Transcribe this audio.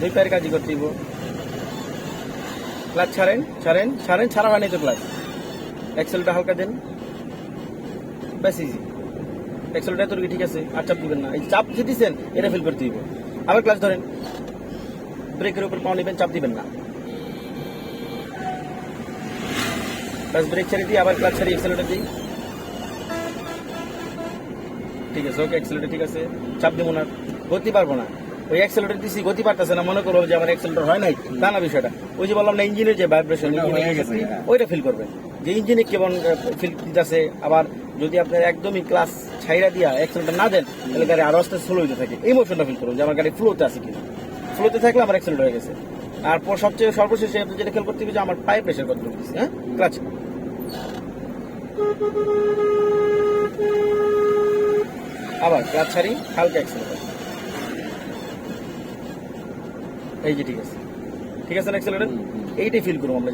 দুই পায়ের কাজই করতে দিব। ক্লাচ ছাড়েন ছাড়েন ছাড়েন, ছাড়া হয় নাই তো ক্লাচ। এক্সেলটা হালকা দেন, ব্যাস ইজি। এক্সেলটা এতটুকু ঠিক আছে, আর চাপ দিবেন না। এই চাপ যে দিচ্ছেন এটা ফিল করতে দিব। আবার ক্লাচ ধরেন, ব্রেকের উপর পাও নেবেন, চাপ দিবেন না। ব্যাস ব্রেক ছেড়ে দিই, আবার ক্লাচ ছাড়ি, এক্সেলটা দিই। ঠিক আছে, ওকে, এক্সেলটা ঠিক আছে, চাপ দেবো না, গতি পারবো না। ওই এক্সেলেটর দিছি, গতি পারতেছে না, মনে করবো যে আমার এক্সেলেটর হয় নাই, তা না বিষয়টা। ওই যে বললাম না, ইঞ্জিনের যে ভাইব্রেশন, ওইটা ফিল করবেন, যে ইঞ্জিনে কেমন ফিল দিতেছে। আবার যদি আপনার একদমই ক্লাস ছাইরা দিয়া এক্সেলেটর না দেন, তাহলে গাড়ি আরো আস্তে স্লো হইতে থাকে। এই মোশনটা ফিল করুন যে আমার গাড়ি ফ্লোতে আছে কিনা। ফ্লোতে থাকলে আমার এক্সেলেটর হয়ে গেছে। আর সবচেয়ে সর্বশেষে আপনি যেটা খেয়াল করতে হবে যে আমার পায়ে প্রেশার কত দিচ্ছি। হ্যাঁ, ক্লাচ, আবার ক্লাচ ছাড়ি, হালকা এক্সেলেটর। এই যে ঠিক আছে, ঠিক আছে না এক্সেলেটর, এইটাই ফিল করবো আমরা।